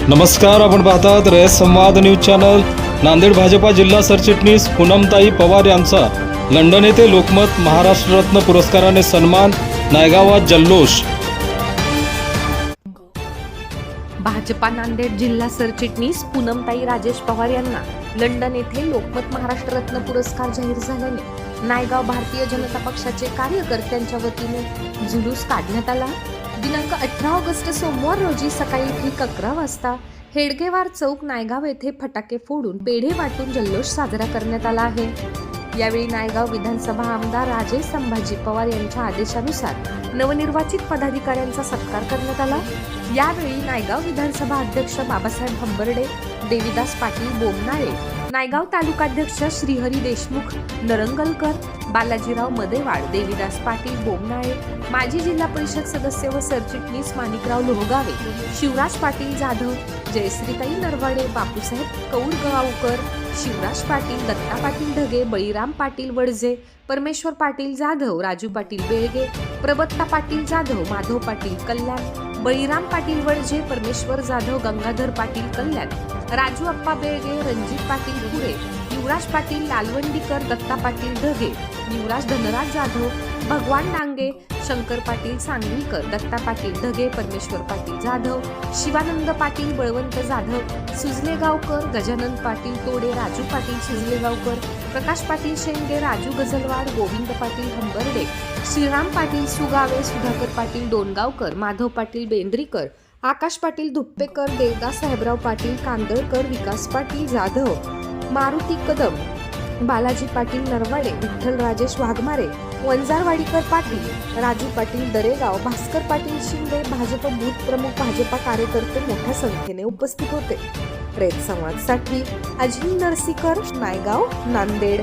नमस्कार, आपण पाहतात रयत संवाद न्यूज चॅनल। नांदेड भाजपा जिल्हा सरचिटणीस पूनमताई पवार यांचा लंडन येथे लोकमत महाराष्ट्र रत्न पुरस्काराने सन्मान, नायगावात जल्लोष। भाजपा नांदेड जिल्हा सरचिटणीस पूनमताई राजेश पवार यांना लंडन येथे लोकमत महाराष्ट्र रत्न पुरस्कार जाहीर झाल्याने नायगाव भारतीय जनता पक्षाचे कार्यकर्त्यांच्या वतीने जुलूस काढण्यात आला। दिनांक 18 ऑगस्ट सोमवार रोजी सकाळी ठीक 11 वाजता हेडगेवार चौक नायगाव येथे फटाके फोडून पेढे वाटून जल्लोष साजरा करण्यात आला आहे। यावेळी नायगाव विधानसभा आमदार राजेश संभाजी पवार यांच्या आदेशानुसार नवनिर्वाचित पदाधिकाऱ्यांचा सत्कार करण्यात आला। यावेळी नायगाव विधानसभा अध्यक्ष बाबासाहेब हंबर्डे, देवीदास पाटील बोमनाळे, नायगाव तालुकाध्यक्ष श्रीहरी देशमुख नरंगलकर, बालाजीराव मदेवाड, देवीदास पाटील बोमनाळे, माजी जिल्हा परिषद सदस्य व सरचिटणीस माणिकराव लोहगावे, शिवराज पाटील जाधव, जयश्रीताई नरवाडे, बापूसाहेब कौरगावकर, शिवराज पाटील, दत्ता पाटील ढगे, बळीराम पाटील वडजे, परमेश्वर पाटील जाधव, राजू पाटील बेळगे, प्रबत्ता पाटील जाधव, माधव पाटील कल्याण, बळीराम पाटील वडजे, परमेश्वर जाधव, गंगाधर पाटील कल्याण, राजू अप्पा बेळगे, रणजित पाटील पुरे, युवराज पाटील लालवंडीकर, दत्ता पाटील ढगे, युवराज धनराज जाधव, भगवान डांगे, शंकर पाटील सांगवीकर, दत्ता पाटील ढगे, परमेश्वर पाटील जाधव, शिवानंद पाटील, बळवंत जाधव, सुजलेगावकर, गजानन पाटील तोडे, राजू पाटील सुजलेगावकर, प्रकाश पाटील शेंगे, राजू गझलवाड, गोविंद पाटील हंबर्डे, श्रीराम पाटील सुगावे, सुधाकर पाटील डोनगावकर, माधव पाटील बेंद्रीकर, आकाश पाटील धुप्पेकर, देवदास साहेबराव पाटील कांदळकर, विकास पाटील जाधव, मारुती कदम, बालाजी पाटील नरवाडे, विठ्ठल राजेश वाघमारे, वंजारवाडीकर पाटील, राजू पाटील दरेगाव, भास्कर पाटील शिंदे, भाजप बूथ प्रमुख, भाजपा कार्यकर्ते मोठ्या संख्येने उपस्थित होते। रयत संवादसाठी अजिंक्य नरसीकर, नायगाव, नांदेड।